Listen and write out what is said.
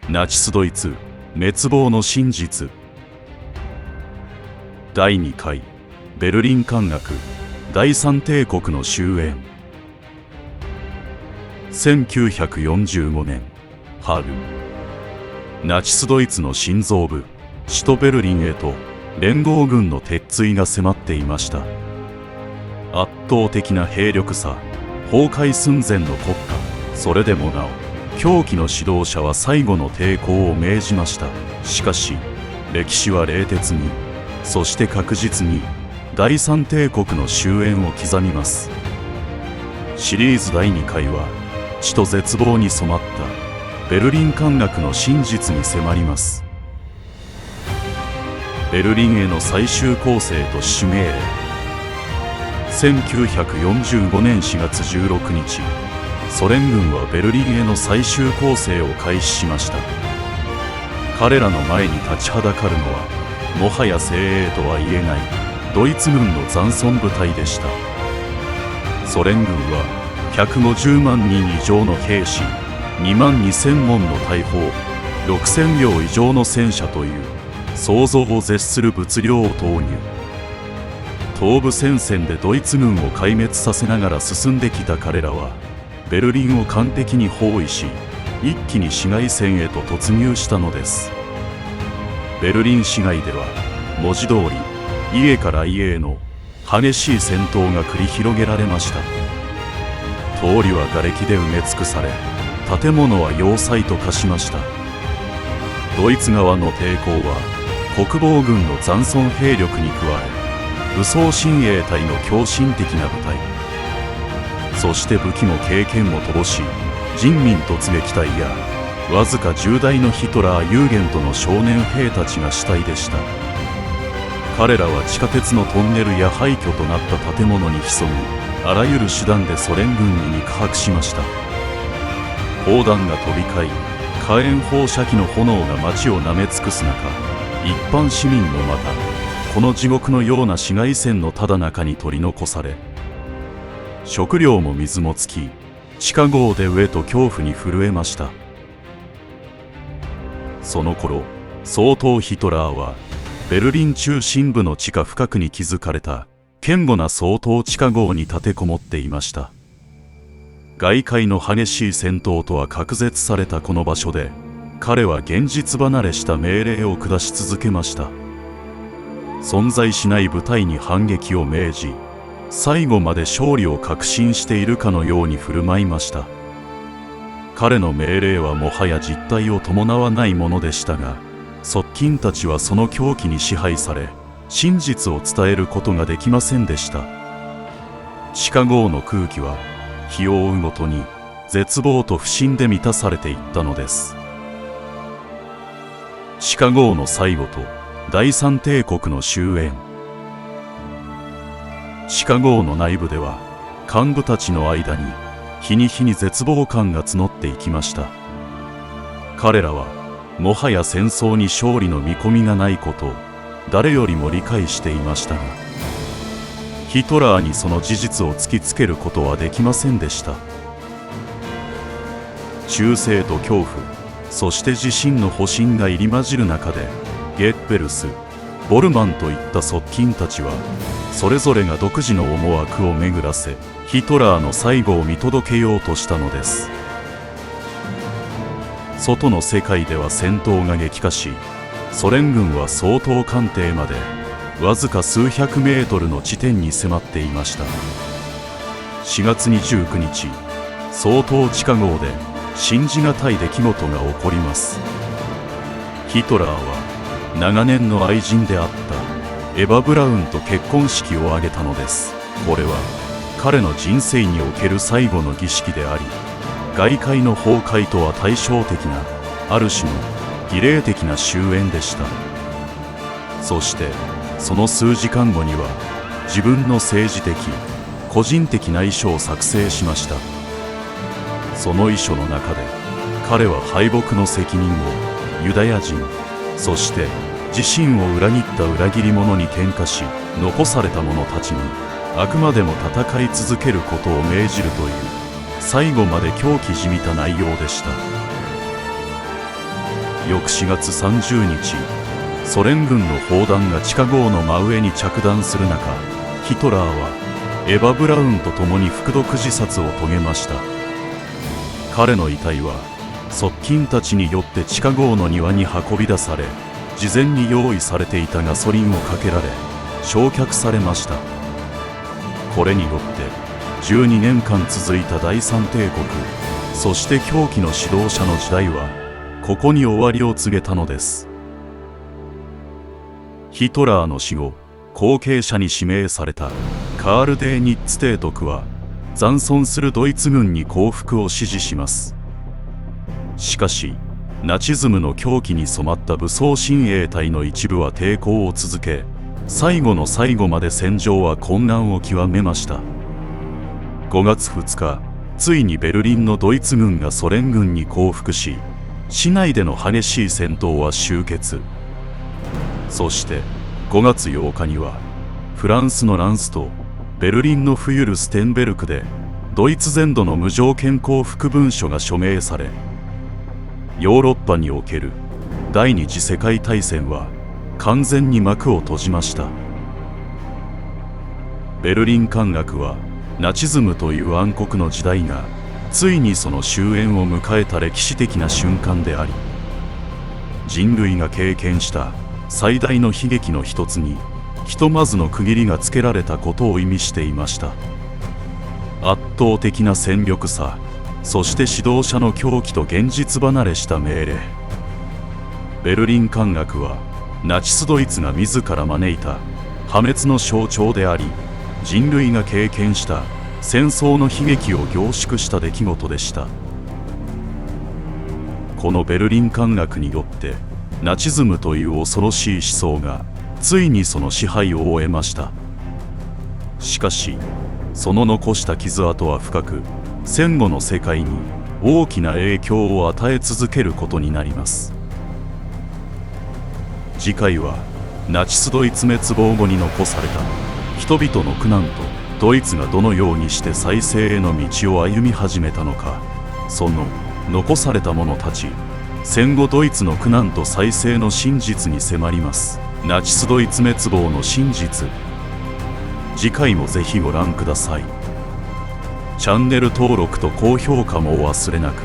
ナチスドイツ滅亡の真実。第2回ベルリン管楽第三帝国の終焉。1945年春、ナチスドイツの心臓部首都ベルリンへと連合軍の鉄槌が迫っていました。圧倒的な兵力差、崩壊寸前の国家。それでもなお狂気の指導者は最後の抵抗を命じました。しかし歴史は冷徹に、そして確実に第三帝国の終焉を刻みます。シリーズ第2回は血と絶望に染まったベルリン管楽の真実に迫ります。ベルリンへの最終攻勢と死守命令。1945年4月16日、ソ連軍はベルリンへの最終攻勢を開始しました。彼らの前に立ちはだかるのはもはや精鋭とは言えないドイツ軍の残存部隊でした。ソ連軍は150万人以上の兵士、2万2000門の大砲、6000両以上の戦車という想像を絶する物量を投入。東部戦線でドイツ軍を壊滅させながら進んできた彼らはベルリンを完璧に包囲し、一気に市街戦へと突入したのです。ベルリン市街では文字通り家から家への激しい戦闘が繰り広げられました。通りは瓦礫で埋め尽くされ、建物は要塞と化しました。ドイツ側の抵抗は国防軍の残存兵力に加え武装親衛隊の狂信的な部隊、そして武器も経験も乏しい人民突撃隊やわずか10代のヒトラー・ユーゲントの少年兵たちが主体でした。彼らは地下鉄のトンネルや廃墟となった建物に潜み、あらゆる手段でソ連軍に肉薄しました。砲弾が飛び交い、火炎放射器の炎が街を舐め尽くす中、一般市民もまたこの地獄のような市街戦のただ中に取り残され、食料も水も尽き、地下壕で飢えと恐怖に震えました。その頃、総統ヒトラーはベルリン中心部の地下深くに築かれた堅固な総統地下壕に立てこもっていました。外界の激しい戦闘とは隔絶されたこの場所で、彼は現実離れした命令を下し続けました。存在しない部隊に反撃を命じ、最後まで勝利を確信しているかのように振る舞いました。彼の命令はもはや実態を伴わないものでしたが、側近たちはその狂気に支配され、真実を伝えることができませんでした。地下壕の空気は日を追うごとに絶望と不信で満たされていったのです。地下壕の最後と第三帝国の終焉。地下壕の内部では幹部たちの間に日に日に絶望感が募っていきました。彼らはもはや戦争に勝利の見込みがないことを誰よりも理解していましたが、ヒトラーにその事実を突きつけることはできませんでした。忠誠と恐怖、そして自身の保身が入り混じる中で、ゲッベルス、ボルマンといった側近たちはそれぞれが独自の思惑を巡らせ、ヒトラーの最後を見届けようとしたのです。外の世界では戦闘が激化し、ソ連軍は総統官邸までわずか数百メートルの地点に迫っていました。4月29日、総統地下壕で信じがたい出来事が起こります。ヒトラーは長年の愛人であったエヴァ・ブラウンと結婚式を挙げたのです。これは彼の人生における最後の儀式であり、外界の崩壊とは対照的なある種の儀礼的な終焉でした。そしてその数時間後には自分の政治的個人的な遺書を作成しました。その遺書の中で彼は敗北の責任をユダヤ人、そして自身を裏切った裏切り者に転嫁し、残された者たちにあくまでも戦い続けることを命じるという最後まで狂気じみた内容でした。翌4月30日、ソ連軍の砲弾が地下壕の真上に着弾する中、ヒトラーはエヴァ・ブラウンと共に服毒自殺を遂げました。彼の遺体は側近たちによって地下壕の庭に運び出され、事前に用意されていたガソリンをかけられ焼却されました。これによって12年間続いた第三帝国、そして狂気の指導者の時代はここに終わりを告げたのです。ヒトラーの死後、後継者に指名されたカール・デーニッツ提督は残存するドイツ軍に降伏を指示します。しかしナチズムの狂気に染まった武装親衛隊の一部は抵抗を続け、最後の最後まで戦場は混乱を極めました。5月2日、ついにベルリンのドイツ軍がソ連軍に降伏し、市内での激しい戦闘は終結。そして5月8日にはフランスのランスとベルリンのフユルステンベルクでドイツ全土の無条件降伏文書が署名され、ヨーロッパにおける第二次世界大戦は完全に幕を閉じました。ベルリン陥落はナチズムという暗黒の時代がついにその終焉を迎えた歴史的な瞬間であり、人類が経験した最大の悲劇の一つにひとまずの区切りがつけられたことを意味していました。圧倒的な戦力差、そして指導者の狂気と現実離れした命令。ベルリン陥落はナチスドイツが自ら招いた破滅の象徴であり、人類が経験した戦争の悲劇を凝縮した出来事でした。このベルリン陥落によってナチズムという恐ろしい思想がついにその支配を終えました。しかしその残した傷跡は深く、戦後の世界に大きな影響を与え続けることになります。次回はナチスドイツ滅亡後に残された人々の苦難とドイツがどのようにして再生への道を歩み始めたのか、その残された者たち、戦後ドイツの苦難と再生の真実に迫ります。ナチスドイツ滅亡の真実。次回もぜひご覧ください。チャンネル登録と高評価もお忘れなく。